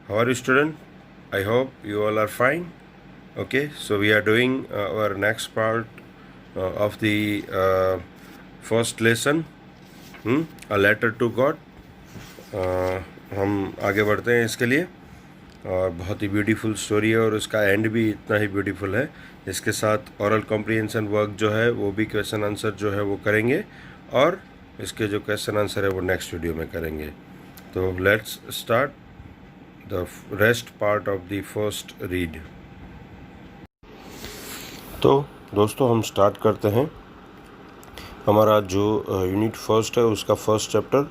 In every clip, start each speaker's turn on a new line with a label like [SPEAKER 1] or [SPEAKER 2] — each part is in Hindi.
[SPEAKER 1] How are you, student? I hope you all are fine. Okay, so we are doing our next part of the first lesson, a letter to God. हम आगे बढ़ते हैं इसके लिए, और बहुत ही ब्यूटीफुल स्टोरी है और उसका एंड भी इतना ही ब्यूटीफुल है। इसके साथ ऑरल कॉम्प्रिहेंशन वर्क जो है वो भी क्वेश्चन आंसर जो है वो करेंगे, और इसके जो क्वेश्चन आंसर है वो नेक्स्ट वीडियो में करेंगे। तो let's start the rest part of the first read. तो दोस्तों हम स्टार्ट करते हैं। हमारा जो यूनिट फर्स्ट है उसका first chapter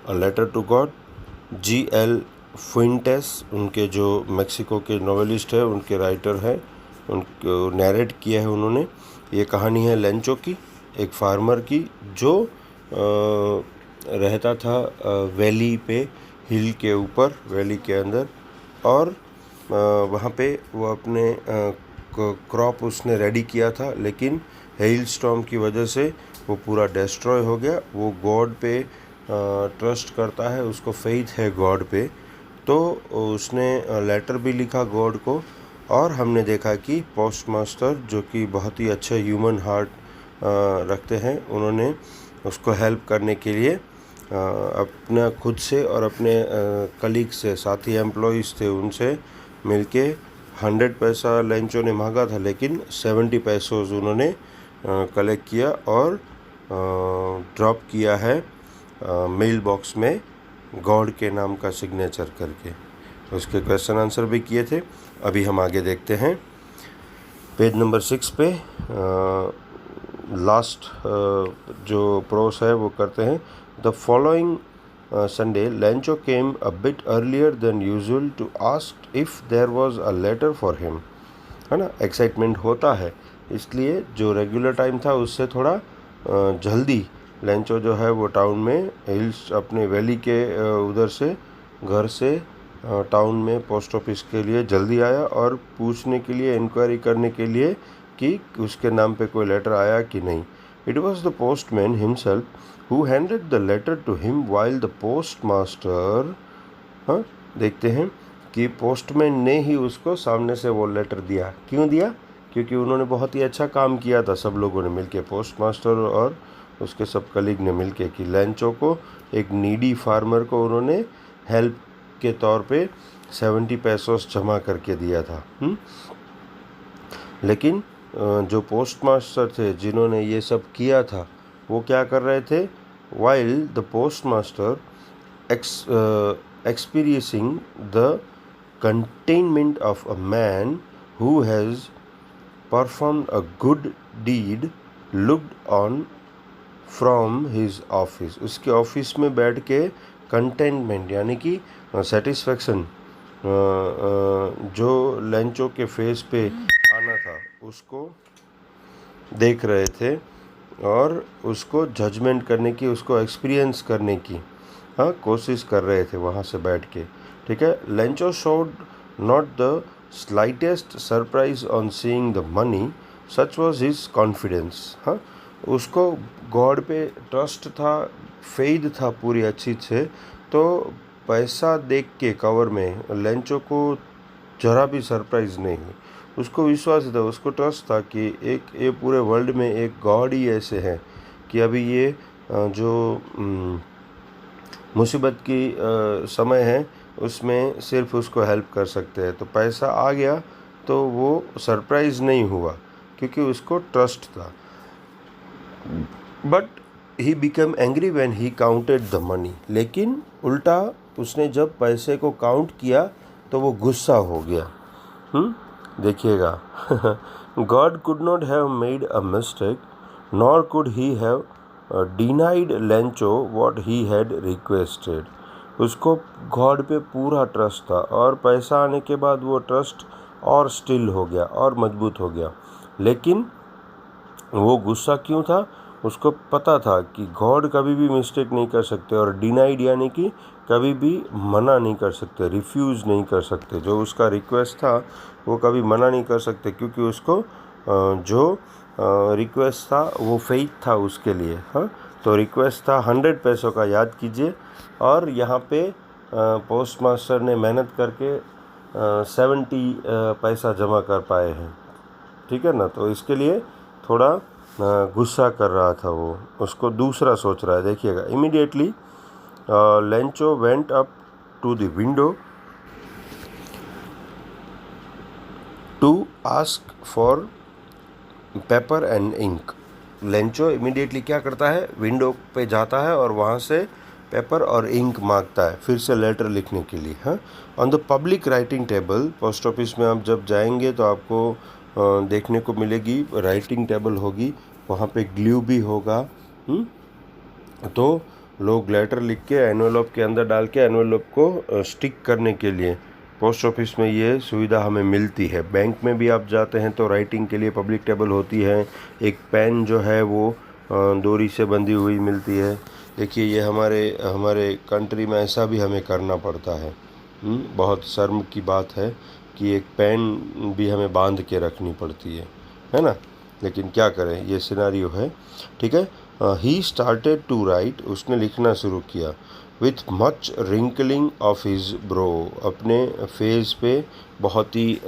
[SPEAKER 1] a letter to God. G.L. Fuentes उनके जो मेक्सिको के नॉवेलिस्ट है, उनके राइटर हैं, उनको नैरेट किया है उन्होंने। ये कहानी है लेंचो की, एक फार्मर की जो रहता था वैली पे, हिल के ऊपर, वैली के अंदर, और वहाँ पे वो अपने क्रॉप उसने रेडी किया था, लेकिन हेल स्टॉर्म की वजह से वो पूरा डिस्ट्रॉय हो गया। वो गॉड पे ट्रस्ट करता है, उसको फेथ है गॉड पे, तो उसने लेटर भी लिखा गॉड को। और हमने देखा कि पोस्ट मास्टर, जो कि बहुत ही अच्छा ह्यूमन हार्ट रखते हैं, उन्होंने उसको हेल्प करने के लिए अपना खुद से और अपने कलीग से, साथी एम्प्लॉइज़ थे, उनसे मिलके 100 पैसा लेंचो ने मांगा था, लेकिन 70 पैसों उन्होंने कलेक्ट किया और ड्रॉप किया है मेल बॉक्स में गॉड के नाम का सिग्नेचर करके। उसके क्वेश्चन आंसर भी किए थे। अभी हम आगे देखते हैं पेज नंबर 6 पे। लास्ट जो प्रोस है वो करते हैं। The following Sunday, Lancho came a bit earlier than usual to ask if there was a letter for him. है ना, एक्साइटमेंट होता है, इसलिए जो रेगुलर टाइम था उससे थोड़ा जल्दी लेंचो जो है वो टाउन में, हिल्स अपने वैली के उधर से, घर से टाउन में पोस्ट ऑफिस के लिए जल्दी आया, और पूछने के लिए, इंक्वायरी करने के लिए कि उसके नाम पे कोई लेटर आया कि नहीं। It was the postman himself who handed the letter to him while the postmaster, हाँ, देखते हैं कि पोस्टमैन ने ही उसको सामने से वो लेटर दिया। क्यों दिया? क्योंकि उन्होंने बहुत ही अच्छा काम किया था, सब लोगों ने मिलके, पोस्टमास्टर और उसके सब कलीग ने मिलके, कि लेंचो को, एक नीडी फार्मर को, उन्होंने हेल्प के तौर पे 70 पैसोस जमा करके दिया था। लेकिन जो पोस्टमास्टर थे जिन्होंने ये सब किया था, वो क्या कर रहे थे? While the postmaster experiencing the containment of a man who has performed a good deed looked on from his office, उसके ऑफिस में बैठ के कंटेनमेंट यानी कि सेटिस्फेक्शन जो लेंचो के फेस पे आना था, उसको देख रहे थे और उसको जजमेंट करने की, उसको एक्सपीरियंस करने की कोशिश कर रहे थे वहाँ से बैठ के। ठीक है। Lencho showed not the slightest surprise on seeing the money, such was his confidence. उसको गॉड पे ट्रस्ट था, फेथ था पूरी अच्छी से, तो पैसा देख के कवर में लेंचो को जरा भी सरप्राइज नहीं हुई। उसको विश्वास था, उसको ट्रस्ट था कि एक ये पूरे वर्ल्ड में एक गॉड ही ऐसे हैं कि अभी ये जो मुसीबत की समय है उसमें सिर्फ उसको हेल्प कर सकते हैं। तो पैसा आ गया तो वो सरप्राइज नहीं हुआ, क्योंकि उसको ट्रस्ट था। But he become angry when he counted the money, लेकिन उल्टा उसने जब पैसे को काउंट किया तो वो गुस्सा हो गया। देखिएगा, God could not have made a mistake, nor could he have denied Lencho what he had requested. उसको गॉड पे पूरा ट्रस्ट था, और पैसा आने के बाद वो ट्रस्ट और स्टिल हो गया और मजबूत हो गया। लेकिन वो गुस्सा क्यों था? उसको पता था कि गॉड कभी भी मिस्टेक नहीं कर सकते, और डिनाइड यानी कि कभी भी मना नहीं कर सकते, रिफ्यूज़ नहीं कर सकते। जो उसका रिक्वेस्ट था वो कभी मना नहीं कर सकते, क्योंकि उसको जो रिक्वेस्ट था वो फेथ था उसके लिए। तो रिक्वेस्ट था 100 पैसों का, याद कीजिए। और यहाँ पे पोस्ट मास्टर ने मेहनत करके 70 पैसा जमा कर पाए हैं, ठीक है ना। तो इसके लिए थोड़ा गुस्सा कर रहा था वो, उसको दूसरा सोच रहा है। देखिएगा, immediately Lencho went up to the window to ask for paper and ink. Lencho immediately क्या करता है, विंडो पे जाता है और वहाँ से पेपर और इंक मांगता है, फिर से लेटर लिखने के लिए। हाँ, on the public writing table, post office में आप जब जाएंगे तो आपको देखने को मिलेगी राइटिंग टेबल होगी, वहाँ पे ग्लू भी होगा। तो लोग लेटर लिख के एनवेलप के अंदर डाल के एनवेलप को स्टिक करने के लिए पोस्ट ऑफिस में ये सुविधा हमें मिलती है। बैंक में भी आप जाते हैं तो राइटिंग के लिए पब्लिक टेबल होती है, एक पेन जो है वो डोरी से बंधी हुई मिलती है। देखिए, ये हमारे कंट्री में ऐसा भी हमें करना पड़ता है। बहुत शर्म की बात है कि एक पेन भी हमें बांध के रखनी पड़ती है ना। लेकिन क्या करें, ये सिनेरियो है, ठीक है। ही स्टार्टेड टू राइट, उसने लिखना शुरू किया। With much wrinkling of his bro, अपने फेस पे बहुत ही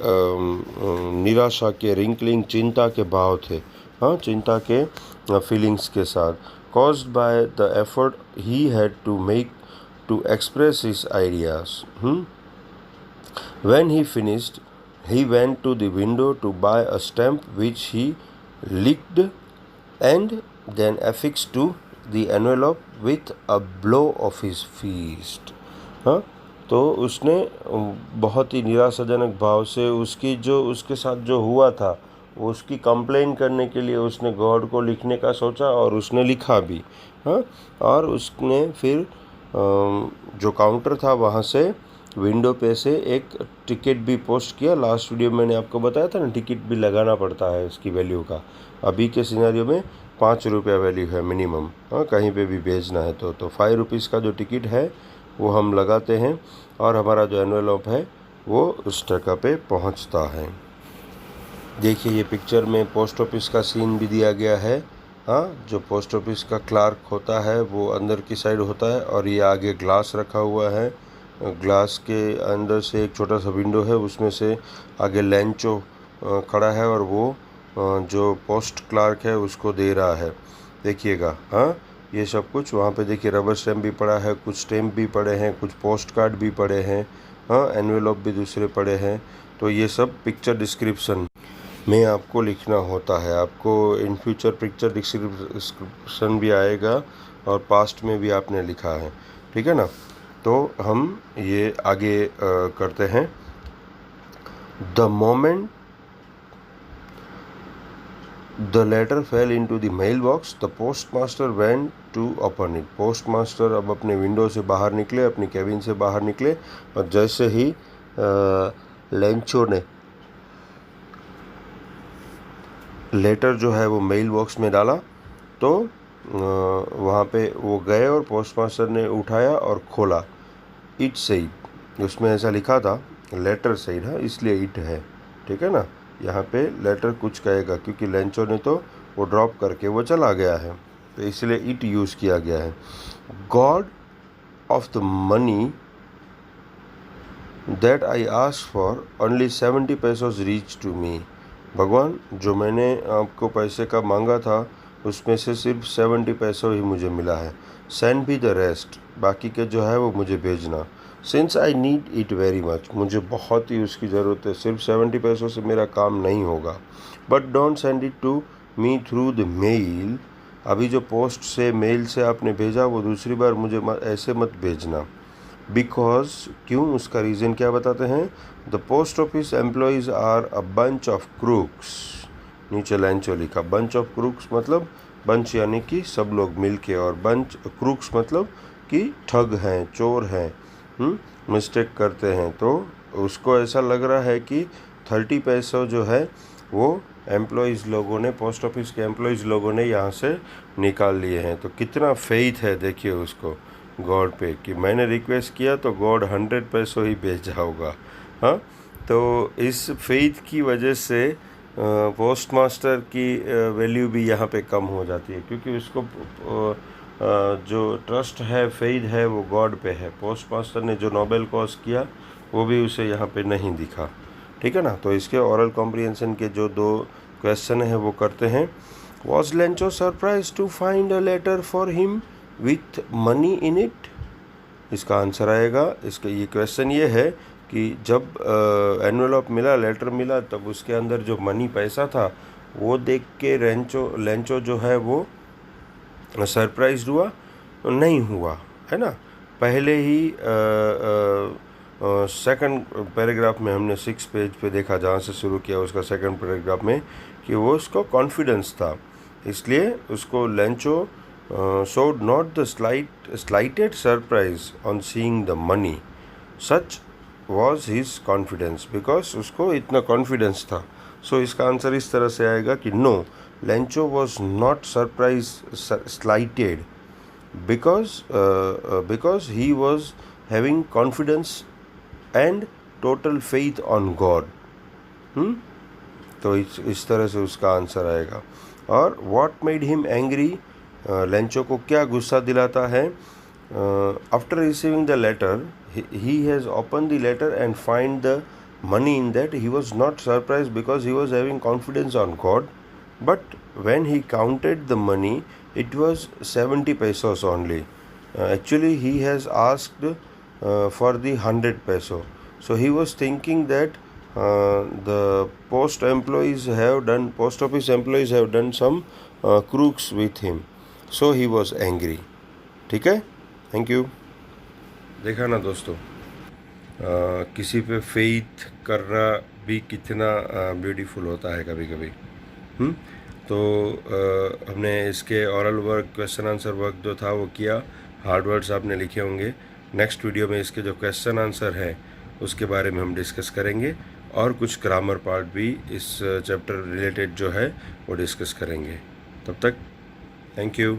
[SPEAKER 1] निराशा के, रिंकलिंग चिंता के भाव थे। हाँ, चिंता के फीलिंग्स के साथ। Caused by the effort he had to make to express his ideas. When he finished, he went to the window to buy a stamp which he licked and then affixed to the envelope with a blow of his fist. हाँ, तो उसने बहुत ही निराशाजनक भाव से उसके साथ जो हुआ था वो उसकी कंप्लेन करने के लिए उसने गॉड को लिखने का सोचा और उसने लिखा भी। हाँ, और उसने फिर जो काउंटर था वहाँ से विंडो पे से एक टिकट भी पोस्ट किया। लास्ट वीडियो मैंने आपको बताया था ना, टिकट भी लगाना पड़ता है इसकी वैल्यू का। अभी के सिनेरियो में 5 रुपया वैल्यू है मिनिमम। हाँ, कहीं पे भी भेजना है तो 5 रुपीज़ का जो टिकट है वो हम लगाते हैं और हमारा जो एनवेलप है वो उस जगह पे पहुंचता है। देखिए, ये पिक्चर में पोस्ट ऑफिस का सीन भी दिया गया है। हाँ, जो पोस्ट ऑफिस का क्लार्क होता है वो अंदर की साइड होता है और ये आगे ग्लास रखा हुआ है। ग्लास के अंदर से एक छोटा सा विंडो है, उसमें से आगे लेंचो खड़ा है और वो जो पोस्ट क्लार्क है उसको दे रहा है। देखिएगा, हाँ, ये सब कुछ वहाँ पे देखिए, रबर स्टैम्प भी पड़ा है, कुछ स्टैम्प भी पड़े हैं, कुछ पोस्ट कार्ड भी पड़े हैं। हाँ, एनवेलप भी दूसरे पड़े हैं। तो ये सब पिक्चर डिस्क्रिप्शन में आपको लिखना होता है। आपको इन फ्यूचर पिक्चर डिस्क्रिप्शन भी आएगा और पास्ट में भी आपने लिखा है, ठीक है ना। तो हम ये आगे करते हैं। The moment the letter fell into the mail box, the postmaster went to open it. Postmaster अब अपने विंडो से बाहर निकले, अपनी कैबिन से बाहर निकले और जैसे ही लेंचो ने लेटर जो है वो मेल बॉक्स में डाला तो वहाँ पे वो गए और पोस्ट मास्टर ने उठाया और खोला। इट सेड, उसमें ऐसा लिखा था, लेटर सेड, हाँ, इसलिए इट है, ठीक है ना। यहाँ पे लेटर कुछ कहेगा क्योंकि लेंचो ने तो वो ड्रॉप करके वो चला गया है, तो इसलिए इट यूज़ किया गया है। God of the money that I asked for only 70 pesos reach to me. भगवान, जो मैंने आपको पैसे का मांगा था उसमें से सिर्फ 70 पैसों ही मुझे मिला है। सेंड भी द रेस्ट, बाकी के जो है वो मुझे भेजना। Since I need it very much, मुझे बहुत ही उसकी ज़रूरत है, सिर्फ 70 पैसों से मेरा काम नहीं होगा। But don't send it to me through the mail, अभी जो पोस्ट से मेल से आपने भेजा वो दूसरी बार मुझे ऐसे मत भेजना। बिकॉज, क्यों, उसका रीज़न क्या बताते हैं। The post office employees are a bunch of crooks, नीचे लेंचो लिखा। बंच ऑफ क्रूक्स मतलब बंच यानी कि सब लोग मिलके, और बंच क्रूक्स मतलब कि ठग हैं, चोर हैं, मिस्टेक करते हैं। तो उसको ऐसा लग रहा है कि 30 पैसों जो है वो एम्प्लॉयज़ लोगों ने, पोस्ट ऑफिस के एम्प्लॉयज़ लोगों ने यहाँ से निकाल लिए हैं। तो कितना फेथ है देखिए उसको गॉड पे कि मैंने रिक्वेस्ट किया तो गॉड 100 पैसों ही भेजा होगा। हाँ, तो इस फेथ की वजह से पोस्ट मास्टर की वैल्यू भी यहाँ पे कम हो जाती है, क्योंकि उसको जो ट्रस्ट है, फेथ है, वो गॉड पे है। पोस्ट मास्टर ने जो नोबेल कॉज किया वो भी उसे यहाँ पे नहीं दिखा। ठीक है ना। तो इसके ओरल कॉम्प्रिहेंशन के जो 2 क्वेश्चन है वो करते हैं। Was Lencho surprise to find a letter for him with money in it? इसका आंसर आएगा, इसका ये क्वेश्चन ये है कि जब एनवेलप मिला, लेटर मिला, तब उसके अंदर जो मनी पैसा था वो देख के लेंचो जो है वो सरप्राइज हुआ? नहीं हुआ, है ना। पहले ही सेकंड पैराग्राफ में हमने 6 पेज पे देखा, जहाँ से शुरू किया उसका सेकंड पैराग्राफ में, कि वो उसको कॉन्फिडेंस था, इसलिए उसको Lencho showed not the slighted surprise on seeing the money. Such was his confidence, because उसको इतना कॉन्फिडेंस था। सो इसका आंसर इस तरह से आएगा कि no, Lencho was not surprise slighted because he was having confidence and total faith on God. तो इस तरह से उसका आंसर आएगा। और what made him angry, Lencho को क्या गुस्सा दिलाता है? After receiving the letter, he has opened the letter and find the money in that. He was not surprised because he was having confidence on God. But when he counted the money, it was 70 pesos only. Actually, he has asked for the 100 peso. So he was thinking that the post office employees have done some crooks with him. So he was angry. ठीक है, थैंक यू। देखा ना दोस्तों, किसी पे फेथ करना भी कितना ब्यूटीफुल होता है कभी कभी। तो हमने इसके oral work, question answer work जो था वो किया, हार्ड वर्ड्स आपने लिखे होंगे। नेक्स्ट वीडियो में इसके जो क्वेश्चन आंसर है उसके बारे में हम डिस्कस करेंगे, और कुछ ग्रामर पार्ट भी इस चैप्टर रिलेटेड जो है वो डिस्कस करेंगे। तब तक थैंक यू।